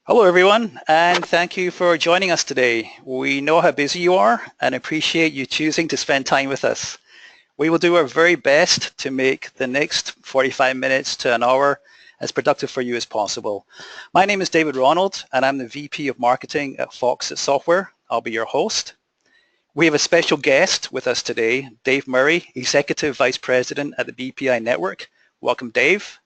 Hello everyone, and thank you for joining us today. We know how busy you are and appreciate you choosing to spend time with us. We will do our very best to make the next 45 minutes to an hour as productive for you as possible. My name is David Ronald, and I'm the VP of Marketing at Foxit Software. I'll be your host. We have a special guest with us today, Dave Murray, Executive Vice President at the BPI Network. Welcome, Dave.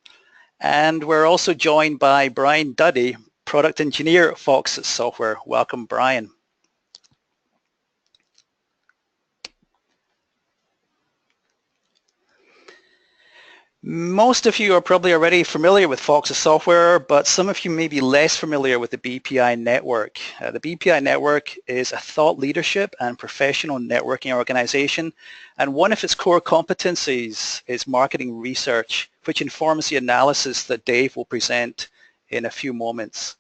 And we're also joined by Brian Duddy, Product Engineer at Foxit Software. Welcome, Brian. Most of you are probably already familiar with Foxit Software, but some of you may be less familiar with the BPI Network. The BPI Network is a thought leadership and professional networking organization, and one of its core competencies is marketing research, which informs the analysis that Dave will present in a few moments.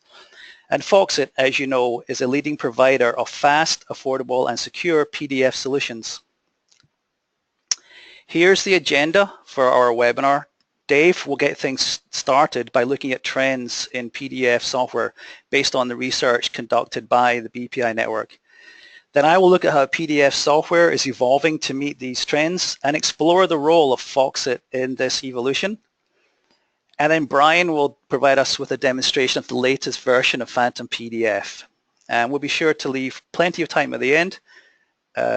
And Foxit, as you know, is a leading provider of fast, affordable, and secure PDF solutions. Here's the agenda for our webinar. Dave will get things started by looking at trends in PDF software based on the research conducted by the BPI network. Then I will look at how PDF software is evolving to meet these trends and explore the role of Foxit in this evolution. And then Brian will provide us with a demonstration of the latest version of Phantom PDF. And we'll be sure to leave plenty of time at the end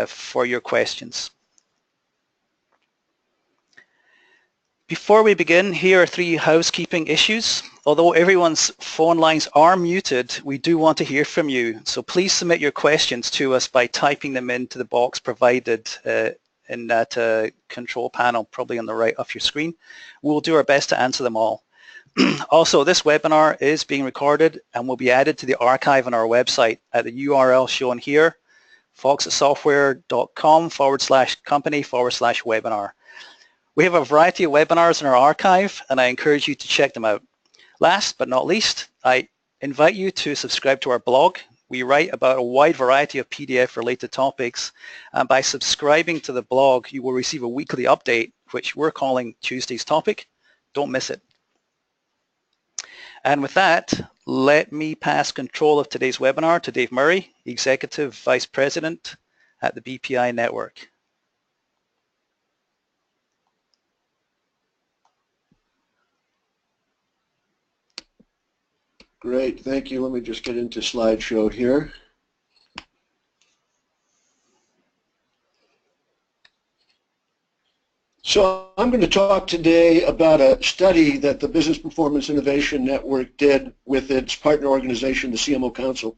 for your questions. Before we begin, here are 3 housekeeping issues. Although everyone's phone lines are muted, we do want to hear from you. So please submit your questions to us by typing them into the box provided in that control panel, probably on the right of your screen. We'll do our best to answer them all. Also, this webinar is being recorded and will be added to the archive on our website at the URL shown here, foxitsoftware.com/company/webinar. We have a variety of webinars in our archive, and I encourage you to check them out. Last but not least, I invite you to subscribe to our blog. We write about a wide variety of PDF-related topics, and by subscribing to the blog, you will receive a weekly update, which we're calling Tuesday's Topic. Don't miss it. And with that, let me pass control of today's webinar to Dave Murray, Executive Vice President at the BPI Network. Great, thank you. Let me just get into slideshow here. So I'm going to talk today about a study that the Business Performance Innovation Network did with its partner organization, the CMO Council,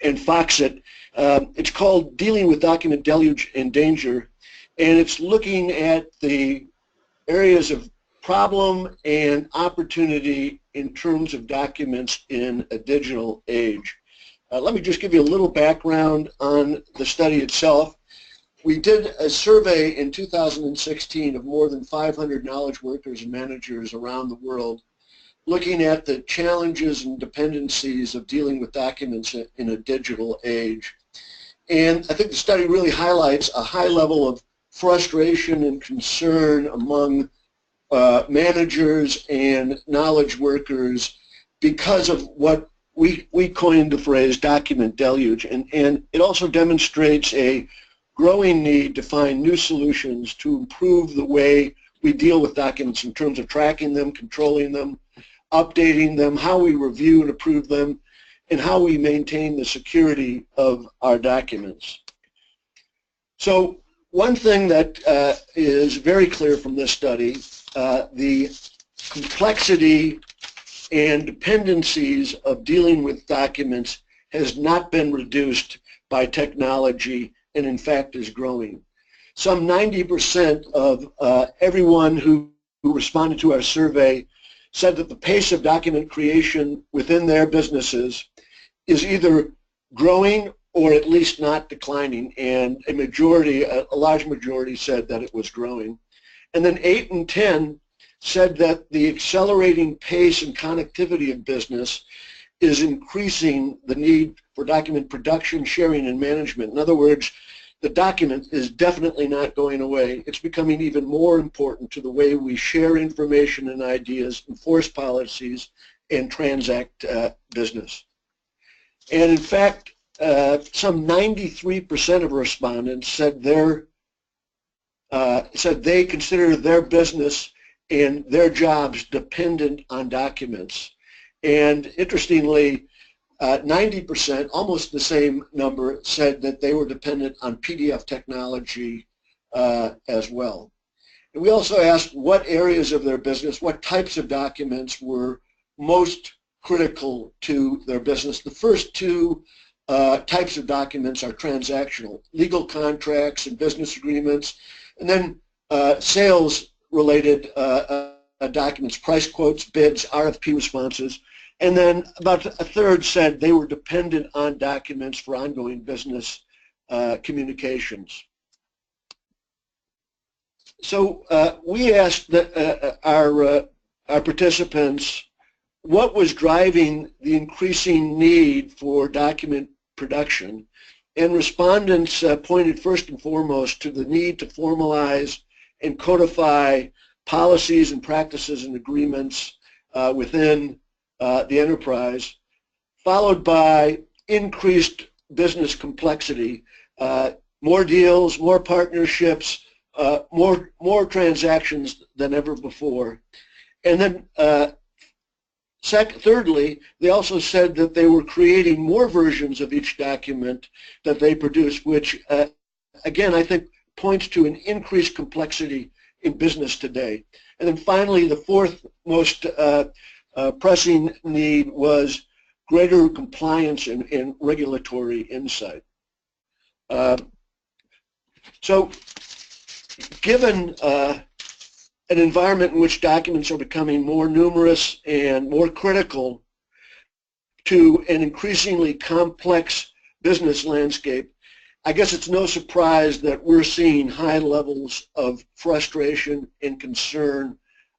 and Foxit. It's called Dealing with Document Deluge and Danger, and it's looking at the areas of problem and opportunity in terms of documents in a digital age. Let me just give you a little background on the study itself. We did a survey in 2016 of more than 500 knowledge workers and managers around the world, looking at the challenges and dependencies of dealing with documents in a digital age. And I think the study really highlights a high level of frustration and concern among managers and knowledge workers because of what we coined the phrase document deluge, and it also demonstrates a growing need to find new solutions to improve the way we deal with documents in terms of tracking them, controlling them, updating them, how we review and approve them, and how we maintain the security of our documents. So one thing that is very clear from this study, the complexity and dependencies of dealing with documents has not been reduced by technology, and in fact is growing. Some 90% of everyone who responded to our survey said that the pace of document creation within their businesses is either growing or at least not declining, and a large majority said that it was growing. And then 8 in 10 said that the accelerating pace and connectivity of business is increasing the need for document production, sharing, and management. In other words, the document is definitely not going away. It's becoming even more important to the way we share information and ideas, enforce policies, and transact business. And in fact, some 93% of respondents said they consider their business and their jobs dependent on documents. And interestingly, 90%, almost the same number, said that they were dependent on PDF technology as well. And we also asked what areas of their business, what types of documents were most critical to their business. The first two types of documents are transactional, legal contracts and business agreements, and then sales-related documents, price quotes, bids, RFP responses, and then about a third said they were dependent on documents for ongoing business communications. So we asked our participants what was driving the increasing need for document production, and respondents pointed first and foremost to the need to formalize and codify policies and practices and agreements within the enterprise, followed by increased business complexity, more deals, more partnerships, more transactions than ever before. And then thirdly, they also said that they were creating more versions of each document that they produce, which again, I think points to an increased complexity in business today. And then finally, the fourth most pressing need was greater compliance and regulatory insight. So given an environment in which documents are becoming more numerous and more critical to an increasingly complex business landscape, I guess it's no surprise that we're seeing high levels of frustration and concern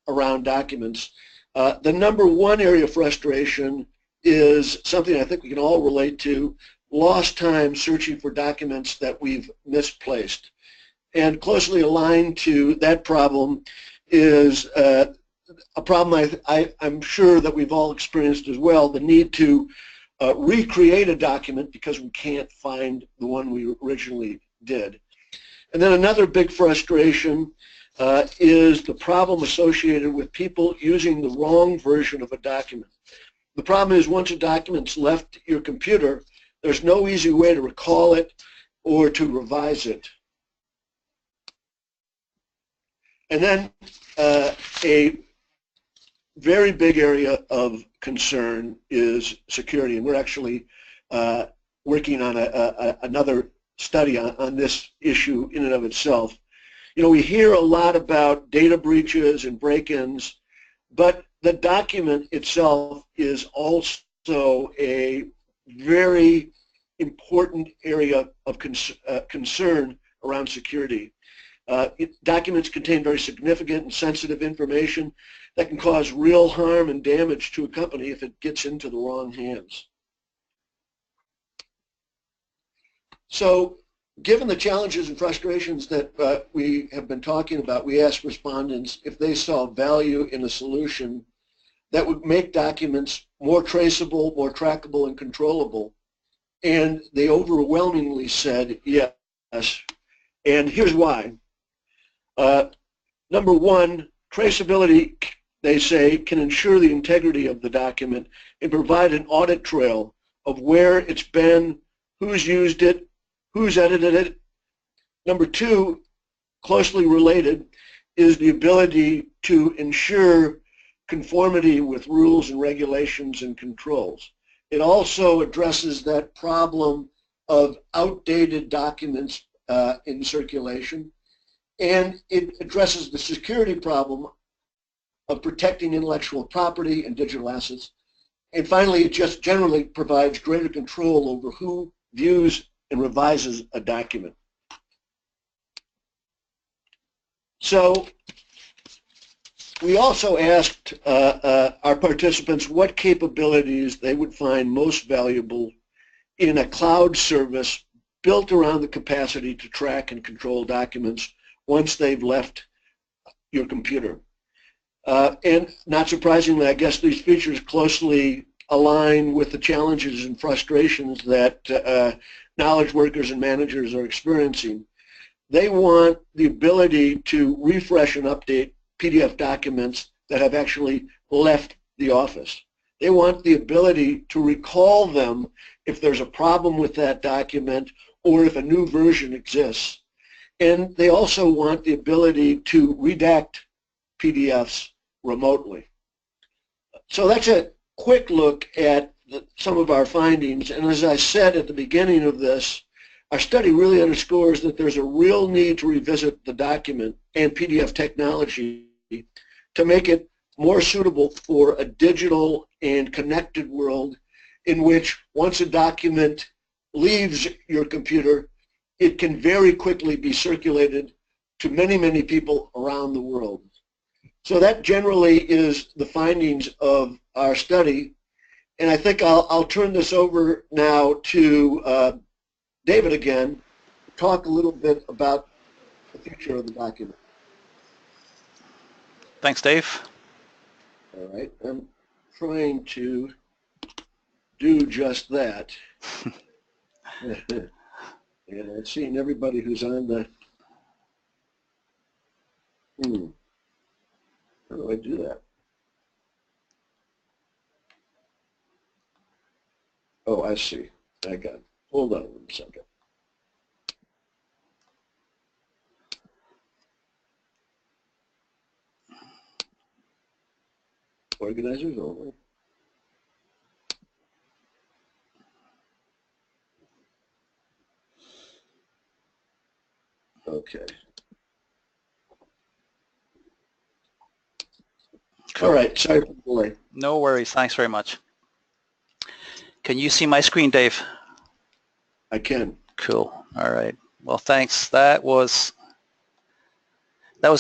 around documents. The number one area of frustration is something I think we can all relate to: lost time searching for documents that we've misplaced. And closely aligned to that problem is a problem I'm sure that we've all experienced as well: the need to recreate a document because we can't find the one we originally did. And then another big frustration is the problem associated with people using the wrong version of a document. The problem is, once a document's left your computer, there's no easy way to recall it or to revise it. And then a very big area of concern is security, and we're actually working on another study on this issue in and of itself. You know, we hear a lot about data breaches and break-ins, but the document itself is also a very important area of concern around security. Documents contain very significant and sensitive information that can cause real harm and damage to a company if it gets into the wrong hands. So, given the challenges and frustrations that we have been talking about, we asked respondents if they saw value in a solution that would make documents more traceable, more trackable, and controllable. And they overwhelmingly said yes. And here's why. Number one, traceability, they say, can ensure the integrity of the document and provide an audit trail of where it's been, who's used it, who's edited it. Number two, closely related, is the ability to ensure conformity with rules and regulations and controls. It also addresses that problem of outdated documents in circulation, and it addresses the security problem of protecting intellectual property and digital assets. And finally, it just generally provides greater control over who views and revises a document. So we also asked our participants what capabilities they would find most valuable in a cloud service built around the capacity to track and control documents once they've left your computer. And not surprisingly, I guess these features closely align with the challenges and frustrations that knowledge workers and managers are experiencing. They want the ability to refresh and update PDF documents that have actually left the office. They want the ability to recall them if there's a problem with that document or if a new version exists. And they also want the ability to redact PDFs remotely. So that's a quick look at some of our findings. And as I said at the beginning of this, our study really underscores that there's a real need to revisit the document and PDF technology to make it more suitable for a digital and connected world in which once a document leaves your computer, it can very quickly be circulated to many, many people around the world. So that generally is the findings of our study. And I think I'll turn this over now to David again to talk a little bit about the future of the document. Thanks, Dave. All right, I'm trying to do just that. And I'm seeing everybody who's on the, how do I do that? Oh, I see. I got it. Hold on 1 second. Organizers only. Okay. Cool. All right, sorry for the delay. No worries, thanks very much. Can you see my screen, Dave? I can. Cool, all right. Well, thanks. That was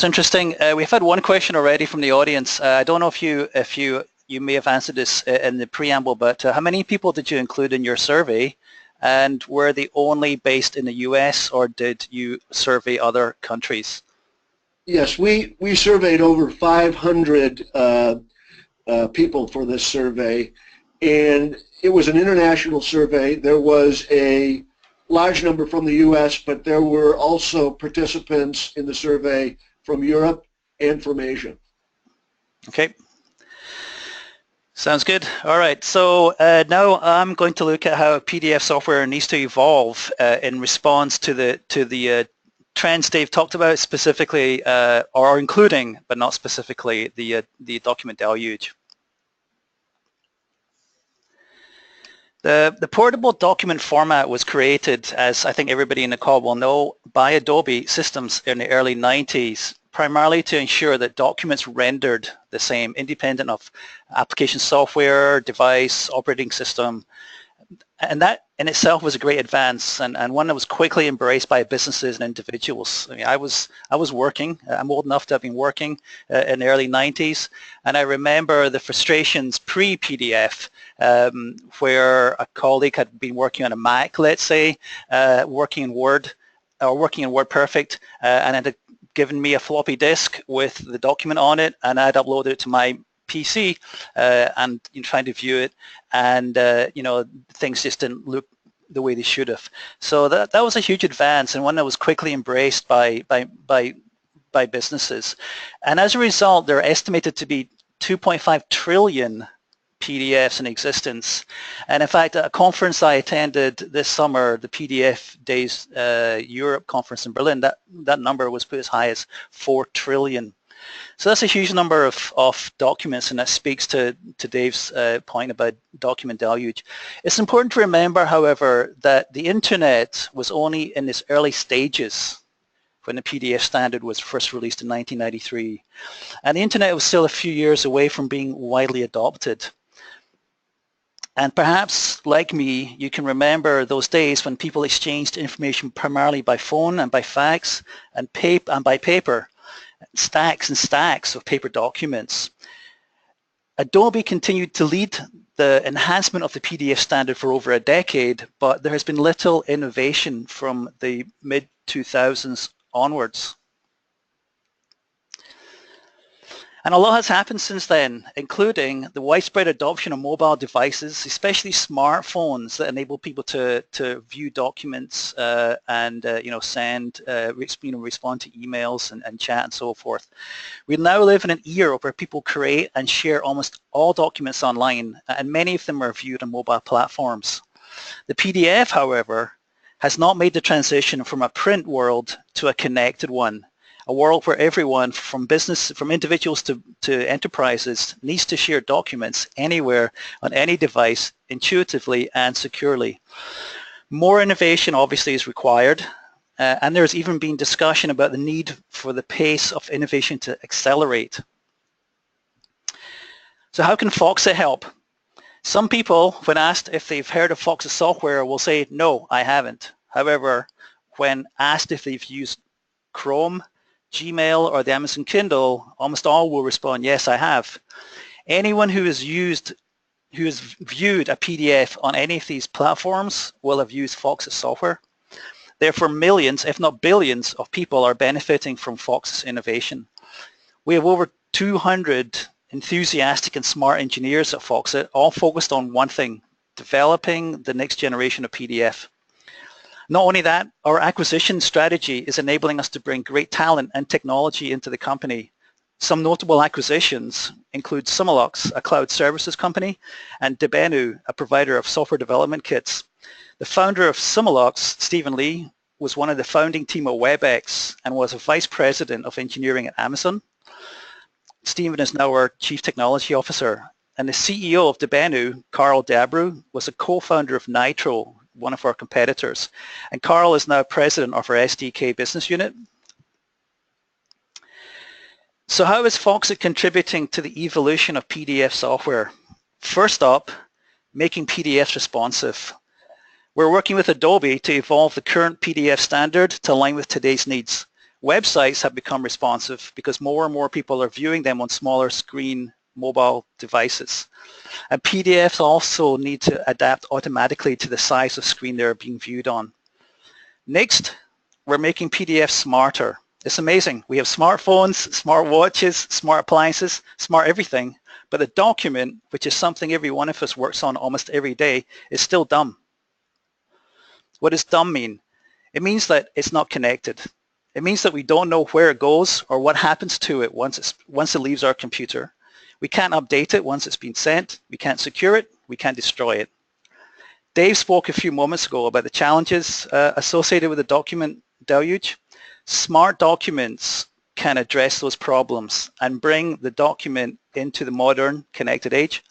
interesting. We've had one question already from the audience. I don't know if you may have answered this in the preamble, but how many people did you include in your survey? And were they only based in the US, or did you survey other countries? Yes, we surveyed over 500 people for this survey, and it was an international survey. There was a large number from the US, but there were also participants in the survey from Europe and from Asia. Okay. Sounds good. All right. So now I'm going to look at how PDF software needs to evolve in response to the trends Dave talked about, specifically or including, but not specifically, the document deluge. The portable document format was created, as I think everybody in the call will know, by Adobe Systems in the early 90s, primarily to ensure that documents rendered the same, independent of application software, device, operating system. And that in itself was a great advance, and one that was quickly embraced by businesses and individuals. I mean, I was working. I'm old enough to have been working in the early 90s, and I remember the frustrations pre-PDF, where a colleague had been working on a Mac, let's say, working in Word, or working in WordPerfect, and had given me a floppy disk with the document on it, and I'd uploaded it to my PC and trying to view it, and things just didn't look the way they should have. So that was a huge advance, and one that was quickly embraced by businesses. And as a result, there are estimated to be 2.5 trillion PDFs in existence. And in fact, at a conference I attended this summer, the PDF Days Europe conference in Berlin, that number was put as high as 4 trillion. So that's a huge number of documents, and that speaks to Dave's point about document deluge. It's important to remember, however, that the internet was only in its early stages when the PDF standard was first released in 1993. And the internet was still a few years away from being widely adopted. And perhaps, like me, you can remember those days when people exchanged information primarily by phone and by fax and by paper. Stacks and stacks of paper documents. Adobe continued to lead the enhancement of the PDF standard for over a decade, but there has been little innovation from the mid-2000s onwards. And a lot has happened since then, including the widespread adoption of mobile devices, especially smartphones that enable people to view documents and send, respond to emails and chat and so forth. We now live in an era where people create and share almost all documents online, and many of them are viewed on mobile platforms. The PDF, however, has not made the transition from a print world to a connected one. A world where everyone from individuals to enterprises needs to share documents anywhere on any device intuitively and securely. More innovation obviously is required, and there's even been discussion about the need for the pace of innovation to accelerate. So how can Foxit help? Some people, when asked if they've heard of Foxit software, will say, no, I haven't. However, when asked if they've used Chrome, Gmail, or the Amazon Kindle, almost all will respond, yes, I have. Anyone who has viewed a PDF on any of these platforms will have used Foxit software. Therefore, millions, if not billions, of people are benefiting from Foxit's innovation. We have over 200 enthusiastic and smart engineers at Foxit, all focused on one thing, developing the next generation of PDF. Not only that, our acquisition strategy is enabling us to bring great talent and technology into the company. Some notable acquisitions include Sumilux, a cloud services company, and Debenu, a provider of software development kits. The founder of Sumilux, Stephen Lee, was one of the founding team at WebEx and was a vice president of engineering at Amazon. Stephen is now our chief technology officer. And the CEO of Debenu, Carl Dabru, was a co-founder of Nitro, one of our competitors. And Carl is now president of our SDK business unit. So how is Foxit contributing to the evolution of PDF software? First up, making PDFs responsive. We're working with Adobe to evolve the current PDF standard to align with today's needs. Websites have become responsive because more and more people are viewing them on smaller screen mobile devices. And PDFs also need to adapt automatically to the size of screen they're being viewed on. Next, we're making PDFs smarter. It's amazing. We have smartphones, smart watches, smart appliances, smart everything, but the document, which is something every one of us works on almost every day, is still dumb. What does dumb mean? It means that it's not connected. It means that we don't know where it goes or what happens to it once it leaves our computer. We can't update it once it's been sent. We can't secure it. We can't destroy it. Dave spoke a few moments ago about the challenges associated with the document deluge. Smart documents can address those problems and bring the document into the modern connected age.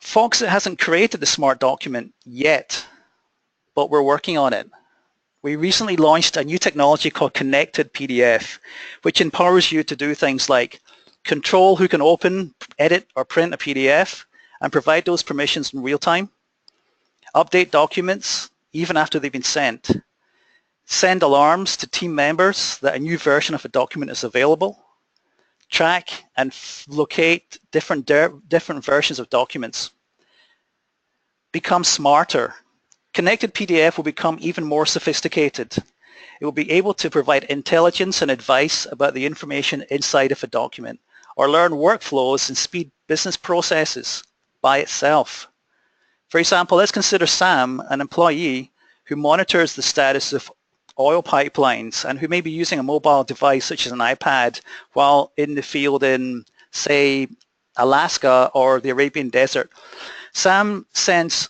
Foxit hasn't created the smart document yet, but we're working on it. We recently launched a new technology called Connected PDF, which empowers you to do things like control who can open, edit, or print a PDF and provide those permissions in real time, update documents even after they've been sent, send alarms to team members that a new version of a document is available, track and locate different versions of documents, become smarter. Connected PDF will become even more sophisticated. It will be able to provide intelligence and advice about the information inside of a document, or learn workflows and speed business processes by itself. For example, let's consider Sam, an employee who monitors the status of oil pipelines and who may be using a mobile device such as an iPad while in the field in, say, Alaska or the Arabian Desert. Sam sends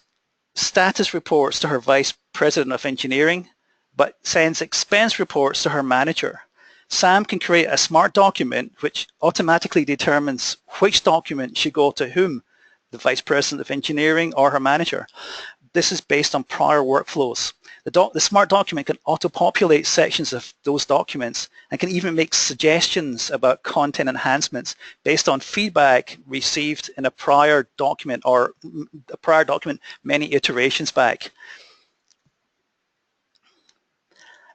status reports to her vice president of engineering, but sends expense reports to her manager. Sam can create a smart document which automatically determines which document should go to whom, the vice president of engineering or her manager. This is based on prior workflows. The smart document can auto-populate sections of those documents and can even make suggestions about content enhancements based on feedback received in a prior document or a prior document many iterations back.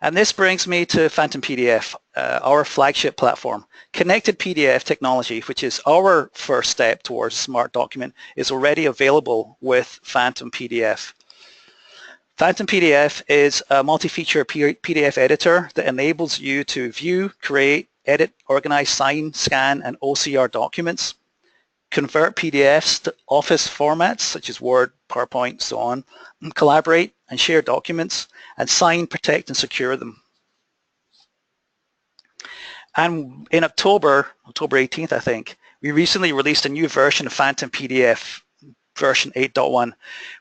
And this brings me to Phantom PDF, our flagship platform. Connected PDF technology, which is our first step towards smart document, is already available with Phantom PDF. Phantom PDF is a multi-feature PDF editor that enables you to view, create, edit, organize, sign, scan, and OCR documents, convert PDFs to Office formats such as Word, PowerPoint, so on, and collaborate and share documents, and sign, protect, and secure them. And in October 18th, I think, we recently released a new version of Phantom PDF, version 8.1,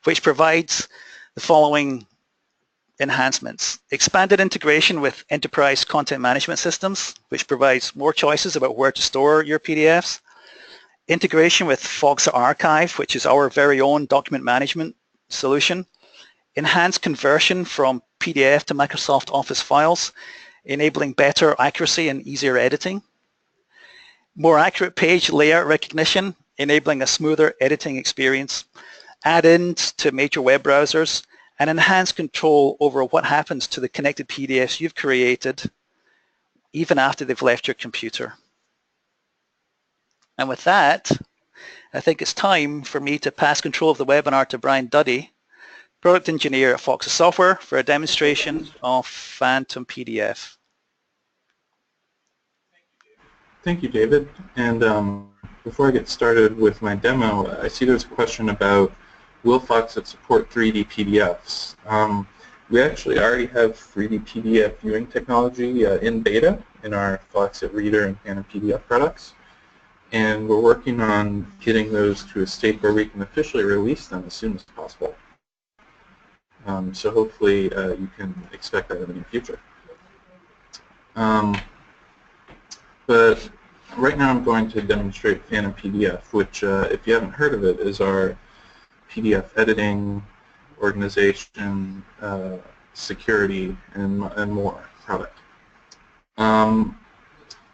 which provides the following enhancements. Expanded integration with enterprise content management systems, which provides more choices about where to store your PDFs. Integration with Foxa Archive, which is our very own document management solution. Enhanced conversion from PDF to Microsoft Office files, enabling better accuracy and easier editing. More accurate page layout recognition, enabling a smoother editing experience. Add-ins to major web browsers, and enhanced control over what happens to the connected PDFs you've created even after they've left your computer. And with that, I think it's time for me to pass control of the webinar to Brian Duddy, Product Engineer at Foxa Software, for a demonstration of Phantom PDF. Thank you, David. And before I get started with my demo, I see there's a question about will Foxa support 3D PDFs? We actually already have 3D PDF viewing technology in beta in our Foxa Reader and Phantom PDF products. And we're working on getting those to a state where we can officially release them as soon as possible. So hopefully you can expect that in the near future. But right now I'm going to demonstrate Phantom PDF, which, if you haven't heard of it, is our PDF editing, organization, security, and more product.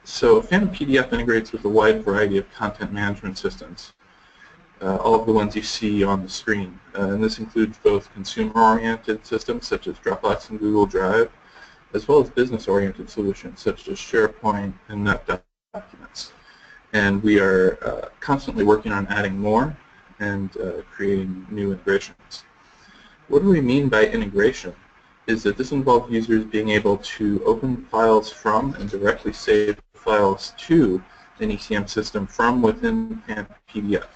So Phantom PDF integrates with a wide variety of content management systems, all of the ones you see on the screen. And this includes both consumer-oriented systems such as Dropbox and Google Drive, as well as business-oriented solutions such as SharePoint and NetDocuments. And we are constantly working on adding more and creating new integrations. What do we mean by integration? Is that this involves users being able to open files from and directly save files to an ECM system from within Phantom PDF.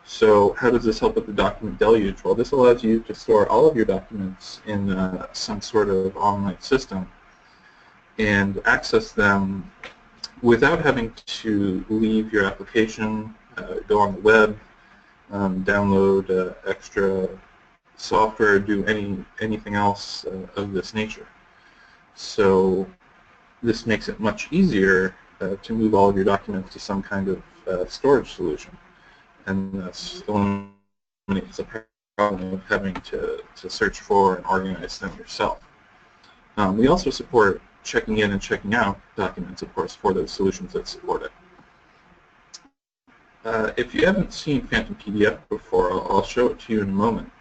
So how does this help with the document deluge? Well, this allows you to store all of your documents in some sort of online system and access them without having to leave your application, go on the web, download extra software, do anything else of this nature. So this makes it much easier to move all of your documents to some kind of storage solution, and thus eliminates the problem of having to search for and organize them yourself. We also support checking in and checking out documents, of course, for those solutions that support it. If you haven't seen Phantom PDF before, I'll show it to you in a moment.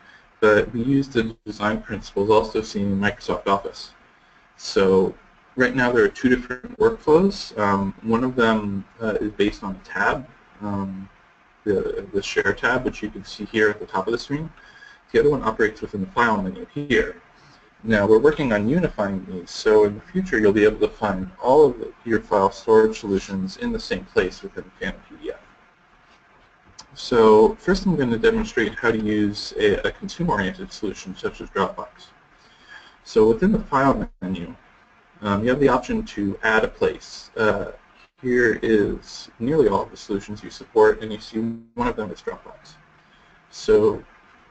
But we use the design principles also seen in Microsoft Office. So right now there are two different workflows. One of them is based on a tab, the Share tab, which you can see here at the top of the screen. The other one operates within the File menu here. Now we're working on unifying these, so in the future you'll be able to find all of your file storage solutions in the same place within Phantom PDF. So first I'm going to demonstrate how to use a consumer-oriented solution such as Dropbox. So within the File menu, you have the option to add a place. Here is nearly all of the solutions you support, and you see one of them is Dropbox. So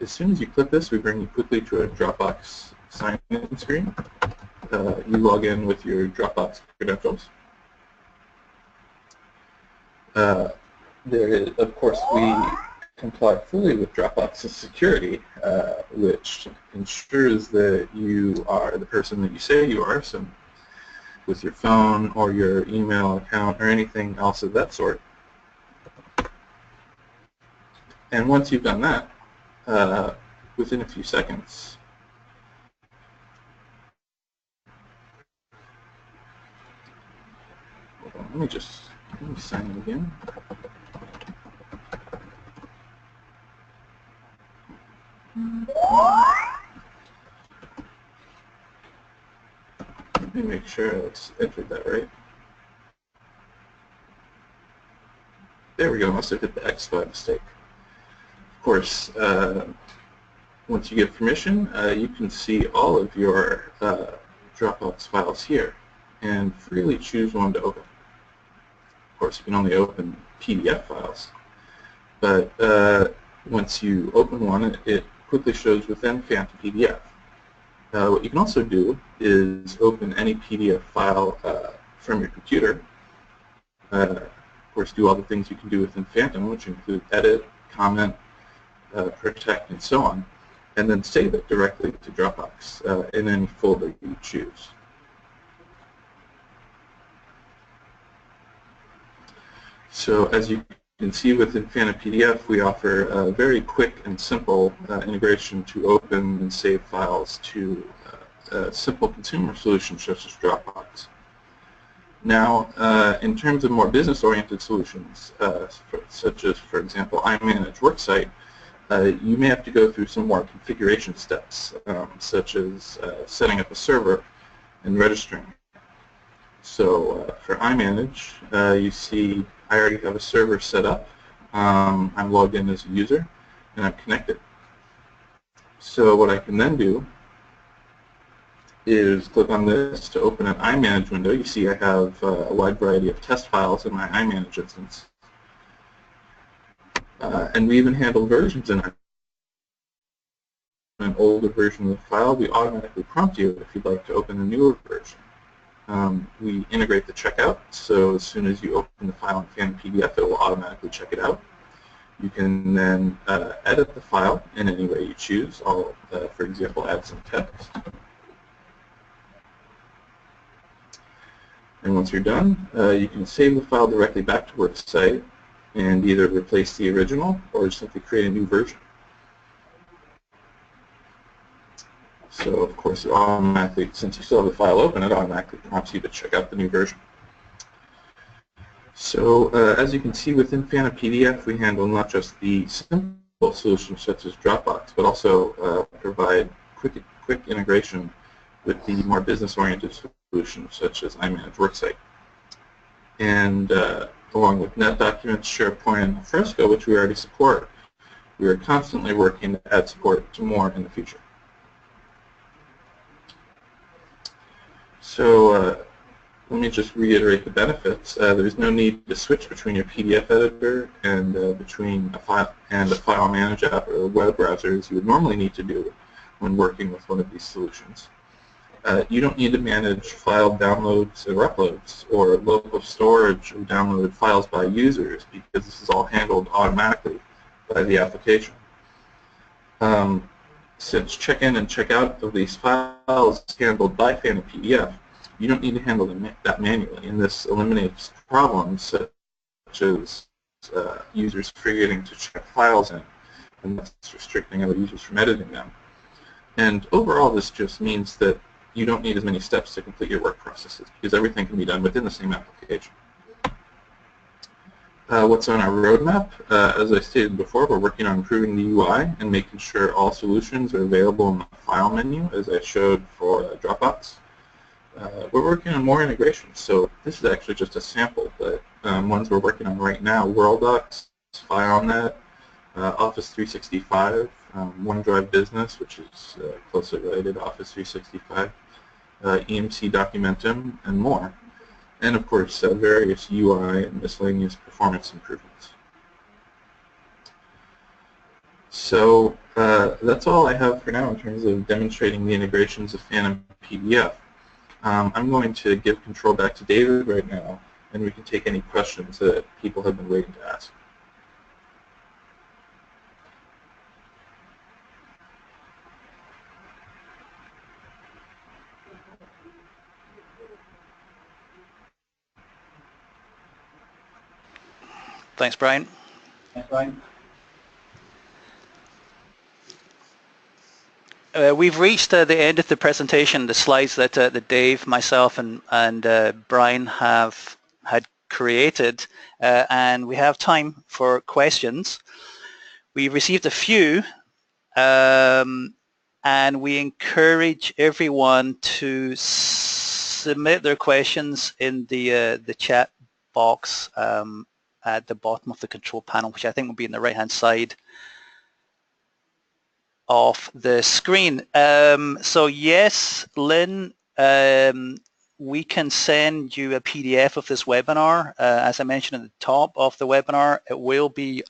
as soon as you click this, we bring you quickly to a Dropbox sign-in screen. You log in with your Dropbox credentials. Of course, we comply fully with Dropbox's security, which ensures that you are the person that you say you are, so with your phone or your email account or anything else of that sort. And once you've done that, within a few seconds, hold on, let me sign in again. Let me make sure it's entered that right. There we go, must have hit the X by mistake. Of course, once you give permission, you can see all of your Dropbox files here and freely choose one to open. Of course, you can only open PDF files, but once you open one, it quickly shows within Phantom PDF. What you can also do is open any PDF file from your computer. Of course, do all the things you can do within Phantom, which include edit, comment, protect, and so on, and then save it directly to Dropbox in any folder you choose. So as you can see within Phantom PDF, we offer a very quick and simple integration to open and save files to simple consumer solutions such as Dropbox. Now, in terms of more business-oriented solutions, such as, for example, iManage Worksite, you may have to go through some more configuration steps, such as setting up a server and registering. So for iManage, you see I already have a server set up. I'm logged in as a user, and I'm connected. So what I can then do is click on this to open an iManage window. You see I have a wide variety of test files in my iManage instance. And we even handle versions in an older version of the file. We automatically prompt you if you'd like to open a newer version. We integrate the checkout, so as soon as you open the file in Phantom PDF, it will automatically check it out. You can then edit the file in any way you choose. I'll, for example, add some text. And once you're done, you can save the file directly back to Worksite and either replace the original or simply create a new version. So, of course, it automatically, since you still have the file open, it automatically prompts you to check out the new version. So, as you can see within Phantom PDF, we handle not just the simple solutions such as Dropbox, but also provide quick integration with the more business-oriented solutions such as iManage Worksite. And along with NetDocuments, SharePoint, and Fresco, which we already support, we are constantly working to add support to more in the future. So let me just reiterate the benefits. There's no need to switch between your PDF editor and between a file manage app or a web browser as you would normally need to do when working with one of these solutions. You don't need to manage file downloads or uploads or local storage or downloaded files by users because this is all handled automatically by the application. Since check-in and check-out of these files is handled by Phantom PDF, you don't need to handle that manually, and this eliminates problems such as users forgetting to check files in, and that's restricting other users from editing them. And overall, this just means that you don't need as many steps to complete your work processes because everything can be done within the same application. What's on our roadmap? As I stated before, we're working on improving the UI and making sure all solutions are available in the file menu, as I showed for Dropbox. We're working on more integrations, so this is actually just a sample, but ones we're working on right now: WorldDocs, FileNet, Office 365, OneDrive Business, which is closely related to Office 365, EMC Documentum, and more. And of course, various UI and miscellaneous performance improvements. So that's all I have for now in terms of demonstrating the integrations of Phantom PDF. I'm going to give control back to David right now, and we can take any questions that people have been waiting to ask. Thanks, Brian. We've reached the end of the presentation, the slides that Dave, myself, and Brian had created, and we have time for questions. We received a few, and we encourage everyone to submit their questions in the chat box at the bottom of the control panel, which I think will be on the right-hand side of the screen. So yes, Lynn, we can send you a PDF of this webinar. As I mentioned at the top of the webinar, it will be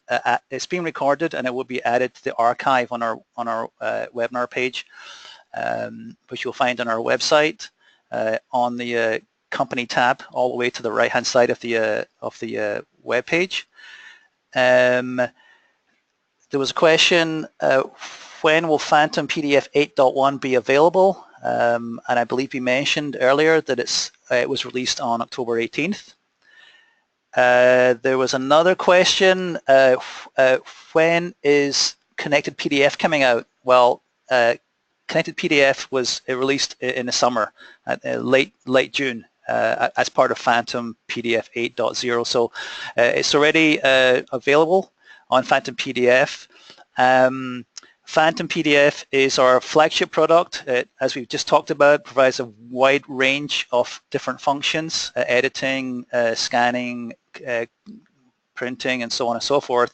it's being recorded and it will be added to the archive on our webinar page, which you'll find on our website on the company tab, all the way to the right-hand side of the web page. There was a question. When will Phantom PDF 8.1 be available? And I believe you mentioned earlier that it was released on October 18th. There was another question. When is Connected PDF coming out? Well, Connected PDF was released in the summer, late June, as part of Phantom PDF 8.0. So it's already available on Phantom PDF. Phantom PDF is our flagship product. As we've just talked about, provides a wide range of different functions, editing, scanning, printing, and so on and so forth.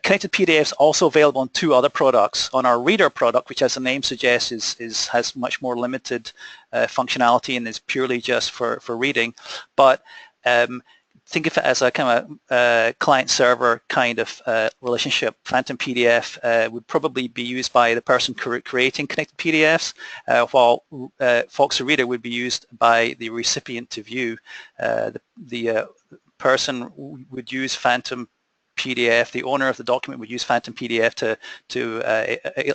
Connected PDF is also available on 2 other products. On our Reader product, which as the name suggests has much more limited functionality and is purely just for reading. But think of it as a kind of client-server kind of relationship. Phantom PDF would probably be used by the person creating connected PDFs, while Foxer Reader would be used by the recipient to view. The person would use Phantom PDF, the owner of the document would use Phantom PDF to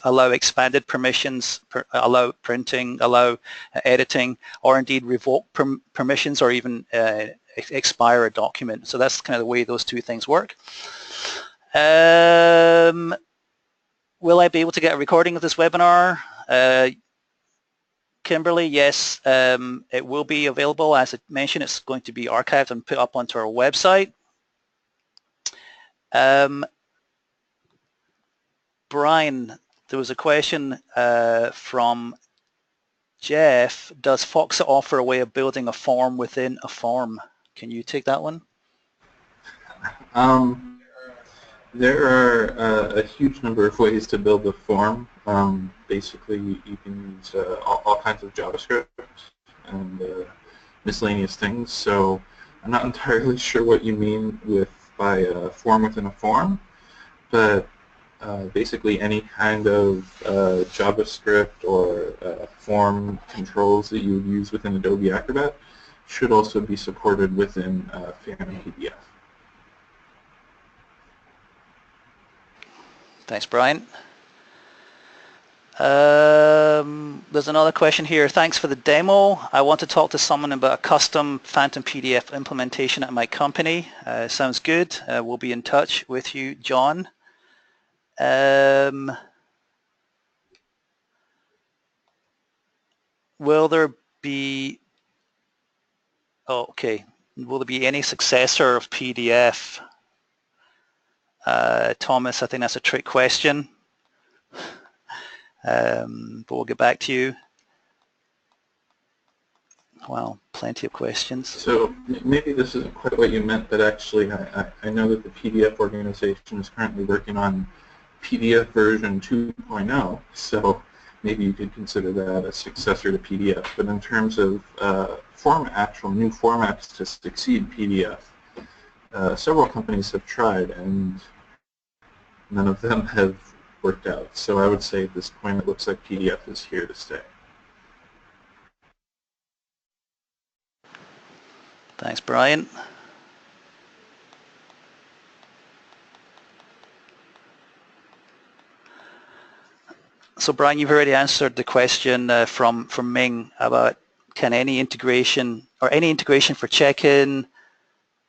allow expanded permissions, allow printing, allow editing, or indeed revoke permissions, or even expire a document. So that's kind of the way those 2 things work. Will I be able to get a recording of this webinar? Kimberly, yes, it will be available. As I mentioned, it's going to be archived and put up onto our website. Brian, there was a question from Jeff. Does Foxit offer a way of building a form within a form? Can you take that one? There are a huge number of ways to build a form. Basically, you can use all kinds of JavaScript and miscellaneous things. So I'm not entirely sure what you mean by a form within a form, but basically any kind of JavaScript or form controls that you would use within Adobe Acrobat should also be supported within Phantom PDF. Thanks, Brian. There's another question here. Thanks for the demo. I want to talk to someone about a custom Phantom PDF implementation at my company. Sounds good. We'll be in touch with you, John. Will there be, will there be any successor of PDF? Thomas, I think that's a trick question, but we'll get back to you. Well, plenty of questions. So maybe this isn't quite what you meant, but actually I know that the PDF organization is currently working on PDF version 2.0, so maybe you could consider that a successor to PDF. But in terms of actual new formats to succeed PDF, several companies have tried and none of them have worked out. So I would say at this point it looks like PDF is here to stay. Thanks, Brian. So Brian, you've already answered the question from Ming about can any integration for check-in,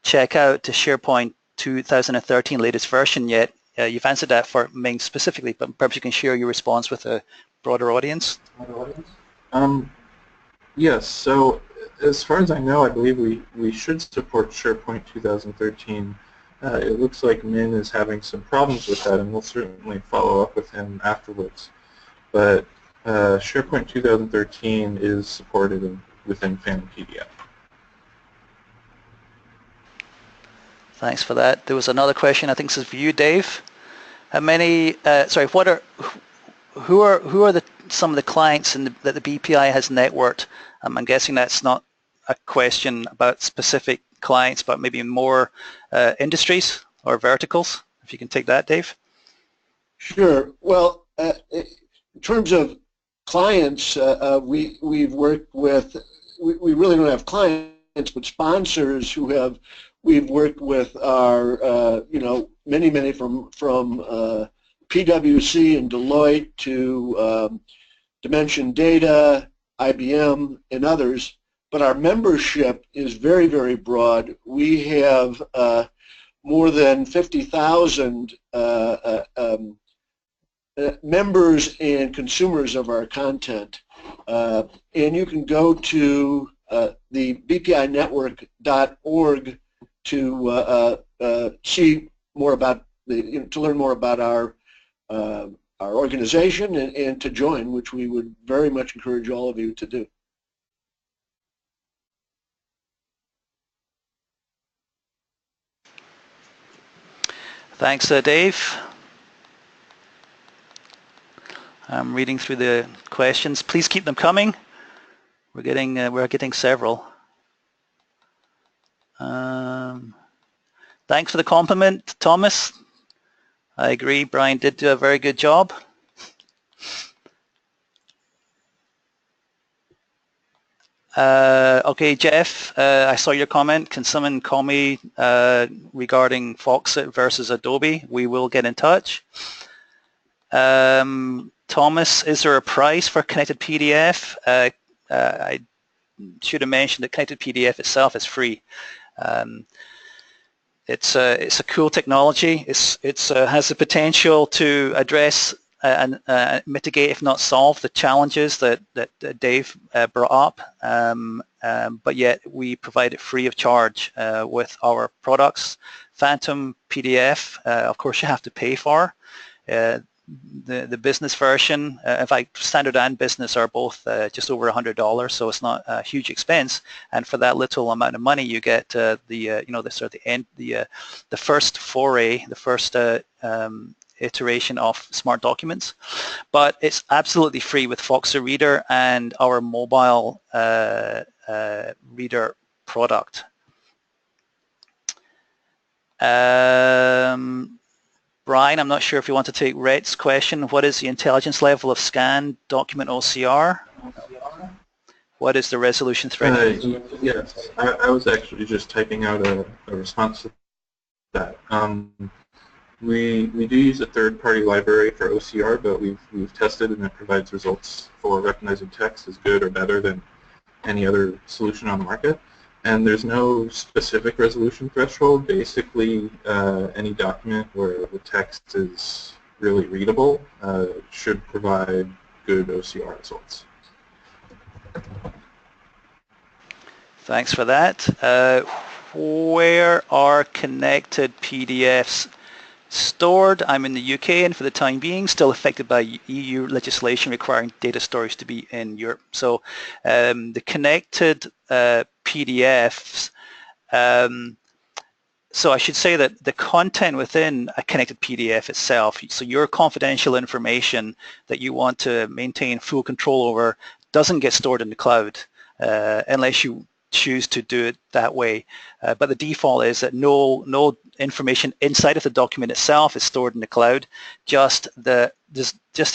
check-out to SharePoint 2013 latest version yet? You've answered that for Ming specifically, but perhaps you can share your response with a broader audience. Yes, so as far as I know, I believe we should support SharePoint 2013. It looks like Min is having some problems with that, and we'll certainly follow up with him afterwards. But SharePoint 2013 is supported within Phantom PDF. Thanks for that. There was another question, I think this is for you, Dave. How many, who are some of the clients that the BPI has networked? I'm guessing that's not a question about specific clients, but maybe more industries or verticals. If you can take that, Dave. Sure. Well, in terms of clients, we've worked with, we really don't have clients, but sponsors who we've worked with are, many from PwC and Deloitte to Dimension Data, IBM, and others. But our membership is very, very broad. We have more than 50,000 members and consumers of our content. And you can go to the bpinetwork.org to see more about to learn more about our organization and to join, which we would very much encourage all of you to do. Thanks, Dave. I'm reading through the questions. Please keep them coming. We're getting several. Thanks for the compliment, Thomas. I agree, Brian did do a very good job. Okay, Jeff, I saw your comment. Can someone call me regarding Foxit versus Adobe? We will get in touch. Thomas, is there a price for Connected PDF? I should have mentioned that Connected PDF itself is free. It's a cool technology. It has the potential to address and mitigate, if not solve, the challenges that Dave brought up. But yet we provide it free of charge with our products. Phantom PDF, of course, you have to pay for. The business version, in fact, standard and business are both just over $100, so it's not a huge expense. And for that little amount of money, you get the first foray, the first iteration of Smart Documents. But it's absolutely free with Foxit Reader and our mobile reader product. Brian, I'm not sure if you want to take Rhett's question. What is the intelligence level of scan document OCR? What is the resolution thread? Yes, I was actually just typing out a response to that. We do use a third-party library for OCR, but we've tested and it provides results for recognizing text as good or better than any other solution on the market. And there's no specific resolution threshold. Basically, any document where the text is really readable should provide good OCR results. Thanks for that. Where are connected PDFs stored? I'm in the UK and for the time being still affected by EU legislation requiring data storage to be in Europe. So the connected PDFs, so I should say that the content within a connected PDF itself, so your confidential information that you want to maintain full control over doesn't get stored in the cloud unless you choose to do it that way. But the default is that no information inside of the document itself is stored in the cloud. Just the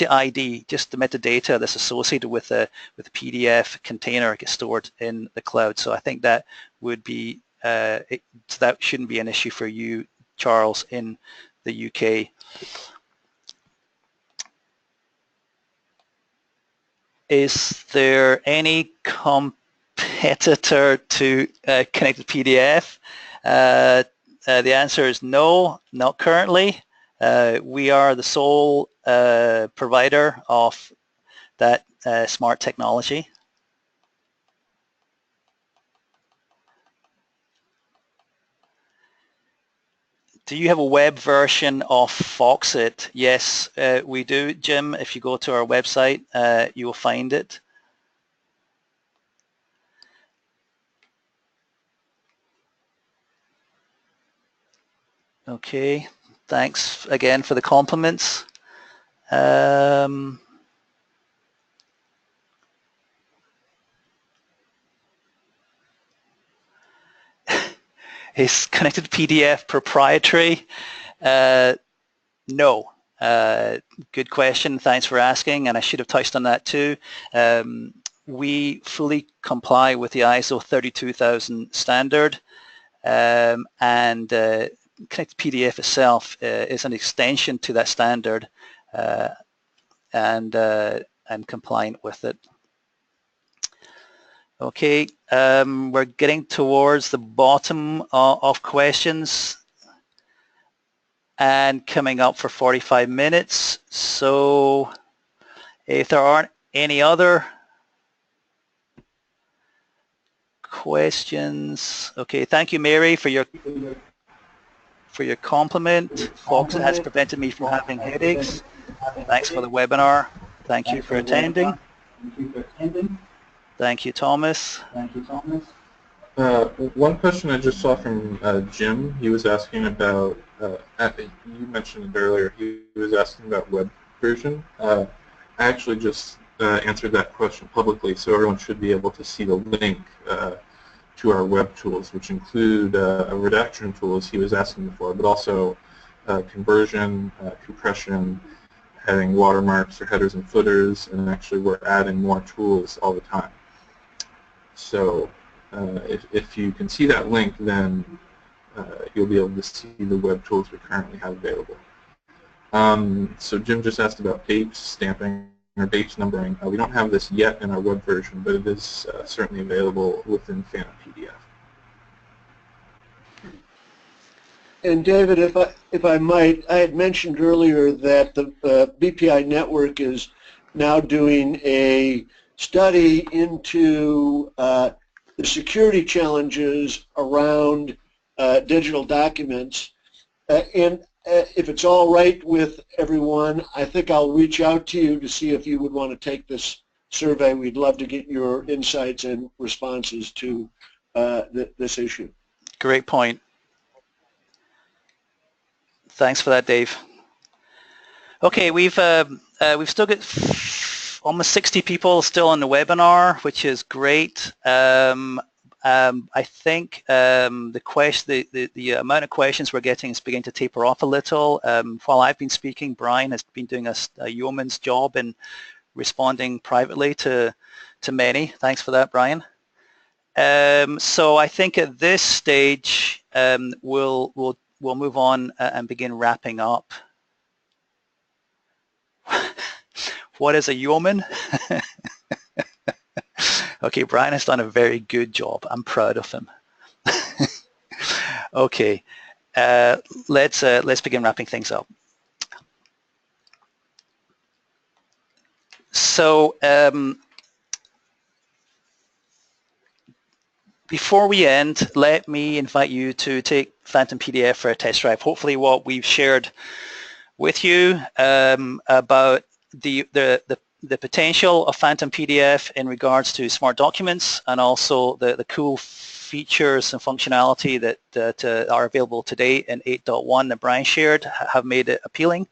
ID, just the metadata that's associated with the PDF container gets stored in the cloud. So I think that would be so that shouldn't be an issue for you, Charles, in the UK. Is there any competitor to Connected PDF? The answer is no, not currently. We are the sole provider of that smart technology. Do you have a web version of Foxit? Yes, we do, Jim. If you go to our website, you will find it. Okay, thanks again for the compliments. Is connected PDF proprietary? No. Good question. Thanks for asking, and I should have touched on that too. We fully comply with the ISO 32000 standard, and Connected PDF itself is an extension to that standard and compliant with it. Okay, we're getting towards the bottom of questions and coming up for 45 minutes. So if there aren't any other questions, okay, thank you, Mary, for your compliment. Folks, it has prevented me from having headaches. Thanks for the webinar. Thank you for attending. Thank you, Thomas. One question I just saw from Jim. He was asking about, you mentioned it earlier, he was asking about web version. I actually just answered that question publicly, so everyone should be able to see the link to our web tools, which include a redaction tools he was asking for, but also conversion, compression, adding watermarks or headers and footers, and actually we're adding more tools all the time. So if you can see that link, then you'll be able to see the web tools we currently have available. So Jim just asked about dates, stamping, or dates numbering. We don't have this yet in our web version, but it is certainly available within Phantom PDF. And David, if I might, I had mentioned earlier that the BPI network is now doing a study into the security challenges around digital documents. And if it's all right with everyone, I think I'll reach out to you to see if you would want to take this survey. We'd love to get your insights and responses to this issue. Great point. Thanks for that, Dave. Okay, we've still got almost 60 people still on the webinar, which is great. I think the amount of questions we're getting is beginning to taper off a little. While I've been speaking, Brian has been doing a yeoman's job in responding privately to many. Thanks for that, Brian. So I think at this stage we'll move on and begin wrapping up. What is a yeoman? Okay, Brian has done a very good job. I'm proud of him. Okay, let's begin wrapping things up. So before we end, let me invite you to take Phantom PDF for a test drive. Hopefully what we've shared with you about the potential of Phantom PDF in regards to smart documents, and also the cool features and functionality that are available today in 8.1 that Brian shared have made it appealing.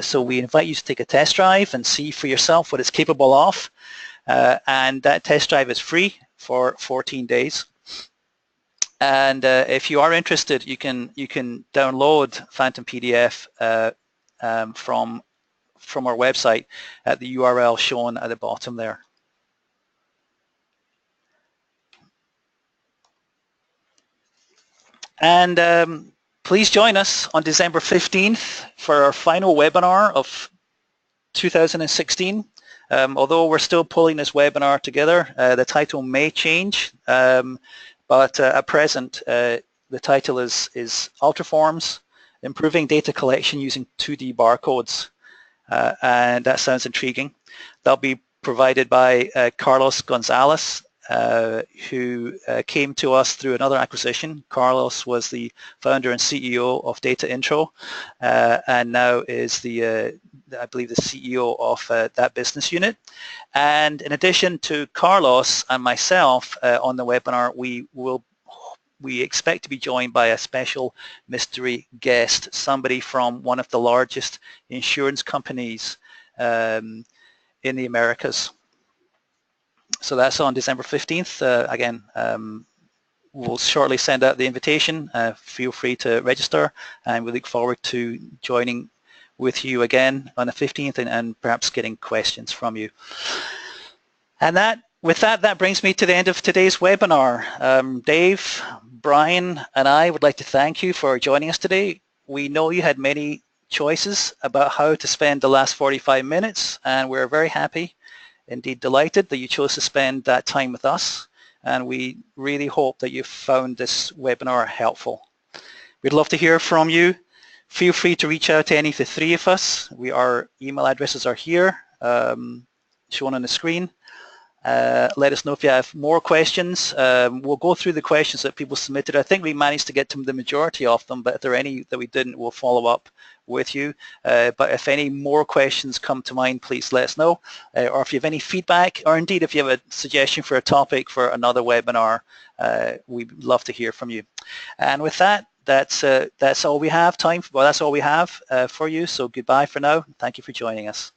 So we invite you to take a test drive and see for yourself what it's capable of. And that test drive is free for 14 days. And if you are interested, you can download Phantom PDF from our website at the URL shown at the bottom there. And please join us on December 15th for our final webinar of 2016. Although we're still pulling this webinar together, the title may change, but at present the title is Ultraforms, Improving Data Collection Using 2D Barcodes. And that sounds intriguing. That'll be provided by Carlos Gonzalez, who came to us through another acquisition. Carlos was the founder and CEO of Data Intro, and now is I believe the CEO of that business unit. And in addition to Carlos and myself on the webinar, we will we expect to be joined by a special mystery guest, somebody from one of the largest insurance companies in the Americas. So that's on December 15th. Again, we'll shortly send out the invitation. Feel free to register, and we look forward to joining with you again on the 15th and perhaps getting questions from you. And with that brings me to the end of today's webinar. Dave, Brian, and I would like to thank you for joining us today. We know you had many choices about how to spend the last 45 minutes, and we're very happy, indeed delighted, that you chose to spend that time with us. And we really hope that you found this webinar helpful. We'd love to hear from you. Feel free to reach out to any of the three of us. Our email addresses are here, shown on the screen. Let us know if you have more questions. We'll go through the questions that people submitted. I think we managed to get to the majority of them, but if there are any that we didn't, we'll follow up with you. But if any more questions come to mind, please let us know. Or if you have any feedback, or indeed if you have a suggestion for a topic for another webinar, we'd love to hear from you. And with that, that's all we have time for. Well, that's all we have for you. So goodbye for now. Thank you for joining us.